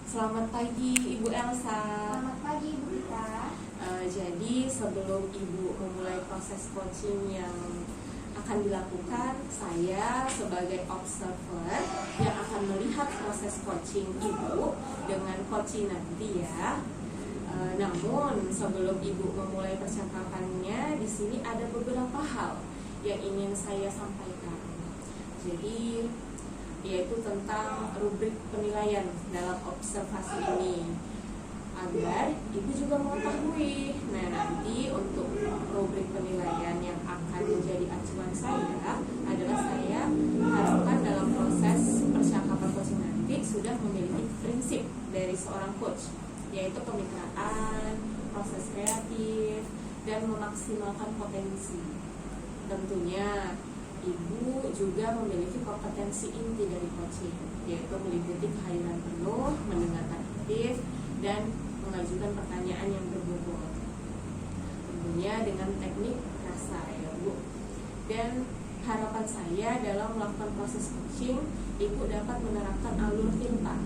Selamat pagi Ibu Elsa. Selamat pagi Ibu Gita. Jadi sebelum Ibu memulai proses coaching yang akan dilakukan, saya sebagai observer yang akan melihat proses coaching Ibu dengan coaching nanti ya. Namun sebelum Ibu memulai percakapannya, di sini ada beberapa hal yang ingin saya sampaikan. Jadi yaitu tentang rubrik penilaian dalam observasi ini agar Ibu juga mengetahui. Nah, nanti untuk rubrik penilaian yang akan menjadi acuan saya adalah saya harapkan dalam proses percakapan coaching nanti sudah memiliki prinsip dari seorang coach, yaitu kemitraan, proses kreatif, dan memaksimalkan potensi. Tentunya Ibu juga memiliki kompetensi inti dari coaching, yaitu meliputi kehadiran penuh, mendengarkan aktif, dan mengajukan pertanyaan yang berbobot. Tentunya dengan teknik rasa ya Bu. Dan harapan saya dalam melakukan proses coaching, Ibu dapat menerapkan alur tinta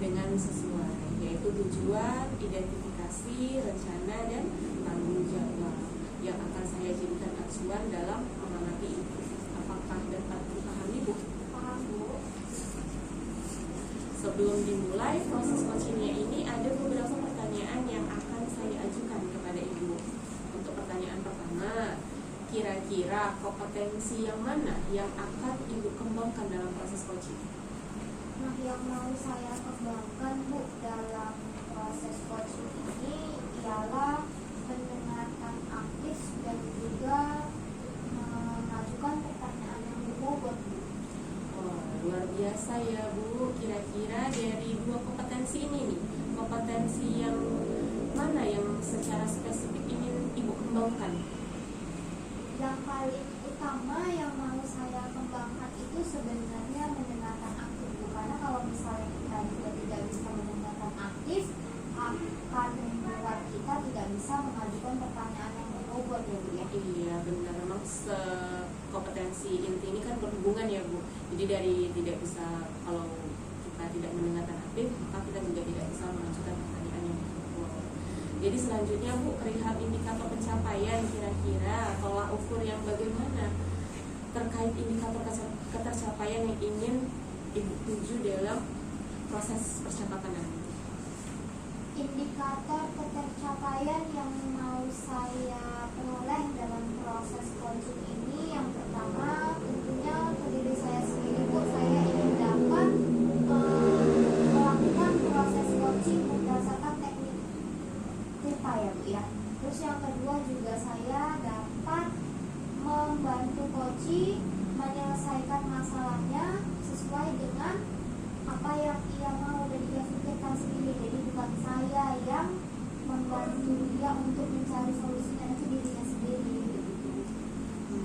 dengan sesuai, yaitu tujuan, identifikasi, rencana, dan tanggung jawab yang akan saya jadikan acuan dalam mengamati Ibu. Apakah dapat dipahami Ibu? Paham Bu. Sebelum dimulai proses coachingnya ini, ada beberapa pertanyaan yang akan saya ajukan kepada Ibu. Untuk pertanyaan pertama, kira-kira kompetensi yang mana yang akan Ibu kembangkan dalam proses coaching? Nah, yang mau saya kembangkan Bu dalam proses coaching ini ialah mendengarkan aktif dan juga mengajukan pertanyaan yang berbobot Bu. Wah, luar biasa ya Bu. Kira-kira dari dua kompetensi ini nih, kompetensi yang mana yang secara spesifik ingin Ibu kembangkan? Yang paling utama yang mau saya kembangkan itu sebenarnya mendengarkan aktif Bu. Karena kalau misalnya kita juga tidak bisa mendengarkan aktif, akan membuat kita tidak bisa mengajukan pertanyaan yang berbobot ya Bu ya. Iya benar, memang kompetensi inti ini kan berhubungan ya Bu. Jadi dari tidak bisa, kalau kita tidak mendengarkan aktif, maka kita juga tidak bisa mengajukan pertanyaan yang berbobot. Jadi selanjutnya Bu, perihal indikator pencapaian, kira-kira tolak ukur yang bagaimana terkait indikator ketercapaian yang ingin Ibu tuju dalam proses percakapan nanti. Indikator ketercapaian yang mau saya peroleh dalam proses coaching ini, yang pertama tentunya ke diri saya sendiri Bu, saya ingin dapat melakukan proses coaching berdasarkan teknik TIRPA ya Bu ya. Terus yang kedua juga saya dapat membantu coaching menyelesaikan masalahnya sesuai dengan apa yang ia mau dan ia pikirkan sendiri. Jadi bukan saya yang membantu dia untuk mencari solusinya, itu dirinya sendiri.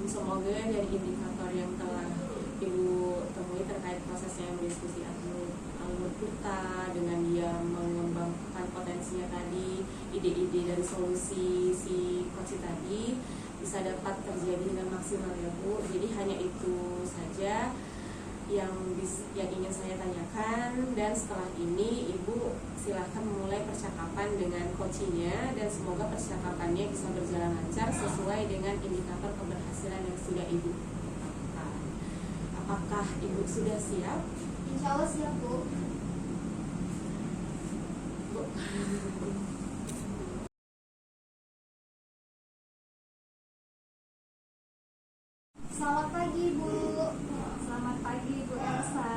Semoga dari indikator yang telah Ibu temui terkait prosesnya berdiskusi alur kita dengan dia mengembangkan potensinya tadi, ide-ide dan solusi si coach tadi bisa dapat terjadi dengan maksimal ya Bu. Jadi hanya itu saja yang ingin saya tanyakan, dan setelah ini Ibu silahkan memulai percakapan dengan coachingnya, dan semoga percakapannya bisa berjalan lancar sesuai dengan indikator keberhasilan yang sudah Ibu tetapkan. Apakah Ibu sudah siap? Insya Allah siap Bu. Bu. Selamat pagi Bu. Selamat pagi Bu Elsa.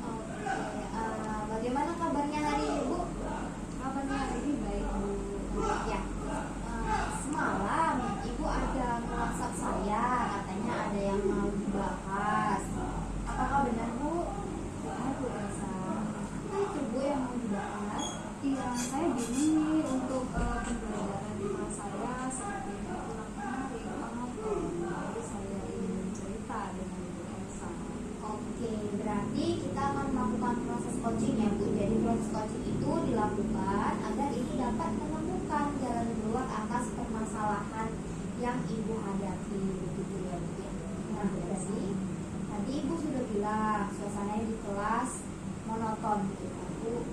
Oke, bagaimana kabarnya hari ini Bu? Kabarnya hari ini baik Bu. Ya, semalam Ibu ada WhatsApp saya, katanya ada yang mau dibahas. Apakah benar Bu? Benar Bu Elsa. Apa itu Bu yang mau dibahas? Iya, saya bingung nih untuk pembelajaran di kelas saya seperti yang kurang menarik banget. Jadi saya ingin cerita dengan Bu Elsa. Oke, berarti kita akan melakukan proses coaching ya Bu. Jadi proses coaching itu dilakukan agar Ibu dapat menemukan jalan keluar atas permasalahan yang Ibu hadapi, begitu ya Bu ya. Nah, jadi tadi Ibu sudah bilang suasananya di kelas monoton gitu. Bu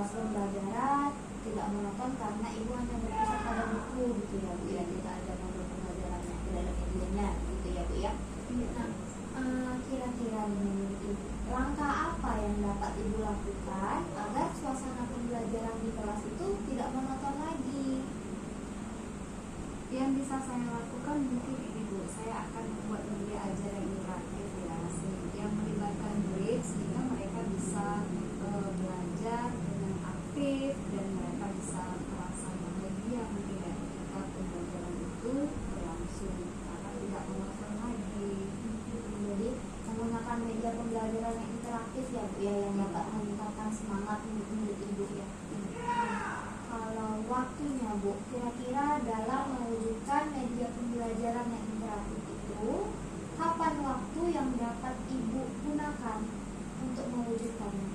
kelas pembelajaran tidak monoton karena ibu hanya berpusat pada buku gitu ya Bu ya, tidak ada modul pembelajaran yang tidak ada medianya gitu ya Bu ya. Nah, kira-kira menurut Ibu, langkah apa yang dapat Ibu lakukan agar suasana pembelajaran di kelas itu tidak monoton lagi? Yang bisa saya lakukan mungkin ini Bu, saya akan membuat media ajar yang interaktif ya, yang melibatkan murid sehingga mereka bisa belajar dengan aktif dan mereka bisa merasa bahagia ketika pembelajaran itu berlangsung karena tidak monoton lagi. Jadi menggunakan media pembelajaran yang interaktif ya Bu ya, yang dapat meningkatkan semangat murid Ibu ya. Kalau waktunya Bu, kira-kira dalam mewujudkan media pembelajaran yang interaktif itu, kapan waktu yang dapat Ibu gunakan untuk mewujudkannya?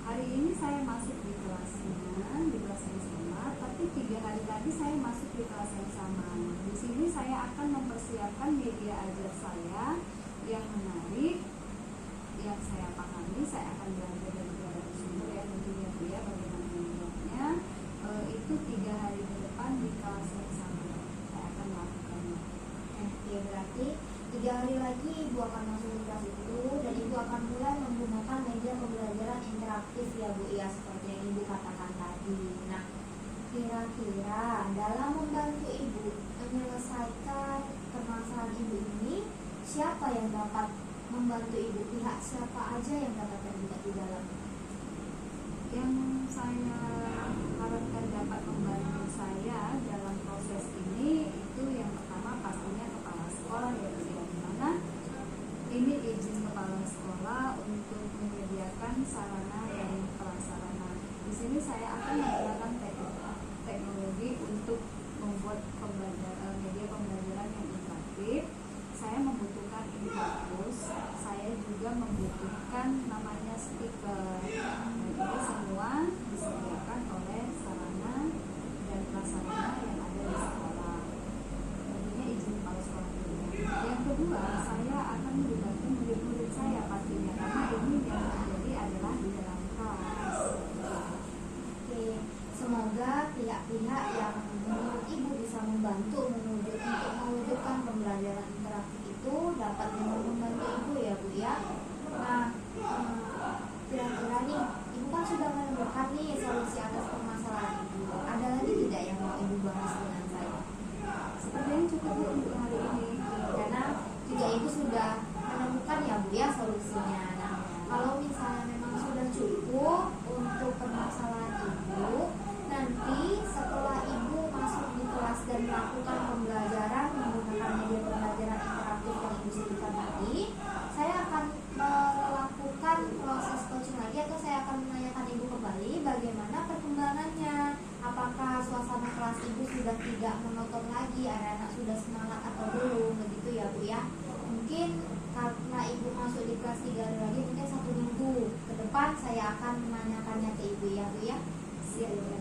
Hari ini saya masuk di kelasnya, di kelas yang sama, tapi 3 hari lagi saya masuk di kelas yang sama. Di sini saya akan mempersiapkan media ajar saya yang menarik, yang saya pahami. Saya akan belajar dari beberapa sumber ya tentunya Bu ya, bagaimana membuatnya. Itu 3 hari ke depan di kelas yang sama saya akan melakukannya. Ya berarti 3 hari lagi Ibu akan masuk di kelas itu dan Ibu akan mulai menggunakan media pembelajaran interaktif ya Bu ya, seperti yang Ibu katakan tadi. Nah, kira-kira dalam membantu Ibu menyelesaikan permasalahan Ibu ini, siapa yang dapat membantu Ibu? Pihak siapa aja yang dapat terlibat di dalam? Yang saya harapkan dapat membantu saya dalam proses ini itu yang pertama pastinya kepala sekolah ya Bu ya, dimana ini izin kepala sekolah untuk menyediakan sarana dan prasarana. Di sini saya akan menggunakan teknologi untuk membuat media pembelajaran yang interaktif. Saya membutuhkan infografis, saya juga membutuhkan namanya stiker. Ini semua disediakan oleh sarana dan prasarana yang ada di sekolah. Tentunya izin kepala sekolah dulu. Yang kedua, saya akan melibatkan murid-murid saya pastinya, karena ini yang terjadi adalah di dalam kelas. Oke, semoga pihak-pihak yang menurut Ibu bisa membantu untuk mewujudkan pembelajaran interaktif itu dapat membantu Ibu ya Bu ya. Nah, kira-kira nih, Ibu kan sudah menemukan nih solusi atas permasalahan Ibu. Ada lagi tidak yang mau Ibu bahas dengan saya? Sepertinya cukup Bu untuk hari ini. Karena juga Ibu sudah menemukan ya Bu ya solusinya. Nah, kalau misalnya memang sudah cukup untuk permasalahan Ibu, nanti setelah Ibu masuk di kelas dan melakukan pembelajaran menggunakan media pembelajaran interaktif yang Ibu sebutkan tadi, saya akan melakukan proses coaching lagi, atau saya akan menanyakan Ibu kembali bagaimana perkembangannya. Apakah suasana kelas Ibu sudah tidak monoton lagi, anak-anak sudah semangat atau belum, begitu ya Bu ya. Mungkin karena Ibu masuk di kelas 3 hari lagi, mungkin 1 minggu ke depan saya akan menanyakannya ke Ibu ya Bu ya. Siap ya.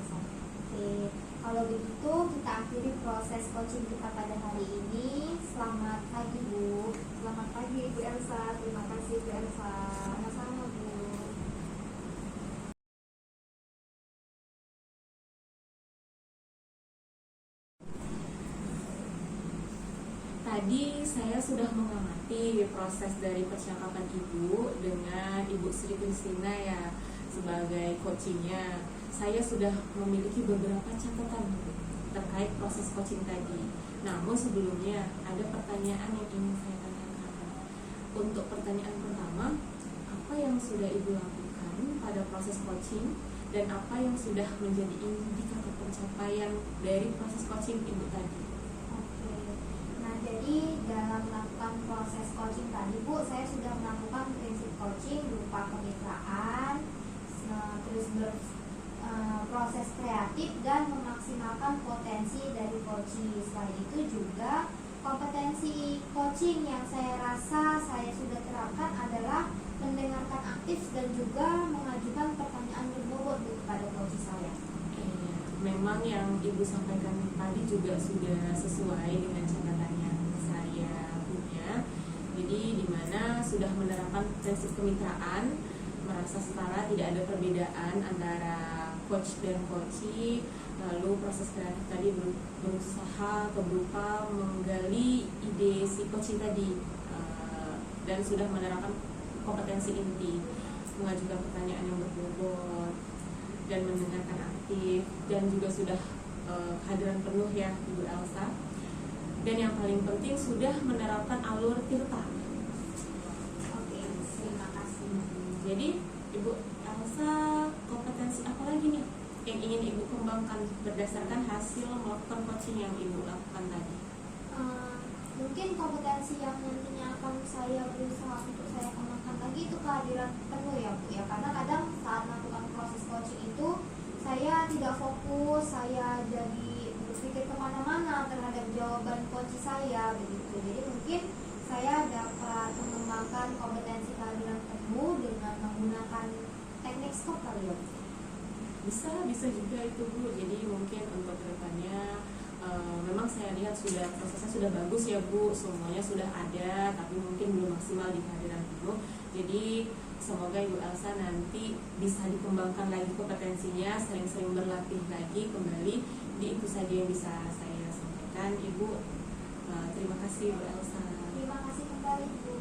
Oke, kalau begitu kita akhiri proses coaching kita pada hari ini. Selamat pagi Bu. Selamat pagi Bu Elsa, terima kasih Bu Elsa. Sama-sama Bu. Tadi saya sudah mengamati proses dari percakapan Ibu dengan Ibu Sri Kristina ya, sebagai coachingnya. Saya sudah memiliki beberapa catatan terkait proses coaching tadi. Namun sebelumnya ada pertanyaan yang ingin saya tanyakan. Untuk pertanyaan pertama, apa yang sudah Ibu lakukan pada proses coaching dan apa yang sudah menjadi indikator pencapaian dari proses coaching Ibu tadi? Oke. Nah, jadi dalam melakukan proses coaching tadi Bu, saya sudah melakukan prinsip coaching berupa kemitraan, terus proses kreatif dan memaksimalkan potensi dari coaching. Selain itu juga kompetensi coaching yang saya rasa saya sudah terapkan adalah mendengarkan aktif dan juga mengajukan pertanyaan berbobot kepada coach saya. Memang yang Ibu sampaikan tadi juga sudah sesuai dengan catatan yang saya punya. Jadi di mana sudah menerapkan prinsip kemitraan, merasa setara, tidak ada perbedaan antara coach dan coachee. Lalu proses kreatif tadi berusaha atau berupa menggali ide si coachee tadi, dan sudah menerapkan kompetensi inti, mengajukan pertanyaan yang berbobot dan mendengarkan aktif, dan juga sudah kehadiran penuh ya Ibu Elsa. Dan yang paling penting sudah menerapkan alur Tirta. Oke, terima kasih. Jadi Ibu Elsa, kompetensi apa lagi nih yang ingin Ibu kembangkan berdasarkan hasil melakukan coaching yang Ibu lakukan tadi? Mungkin kompetensi yang nantinya akan saya berusaha untuk saya kembangkan lagi itu kehadiran penuh ya Bu ya, karena kadang saat melakukan proses coaching itu saya tidak fokus, saya jadi berpikir kemana-mana terhadap jawaban coach saya begitu. Jadi mungkin saya dapat mengembangkan kompetensi kehadiran penuh dengan menggunakan teknik skop kali ya. Bisa juga itu Bu. Jadi mungkin untuk kedepannya memang saya lihat prosesnya sudah bagus ya Bu, semuanya sudah ada, tapi mungkin belum maksimal di kehadiran penuh. Jadi semoga Ibu Elsa nanti bisa dikembangkan lagi kompetensinya, sering-sering berlatih lagi kembali. Jadi itu saja yang bisa saya sampaikan Ibu. Terima kasih Bu Elsa. Terima kasih kembali Bu.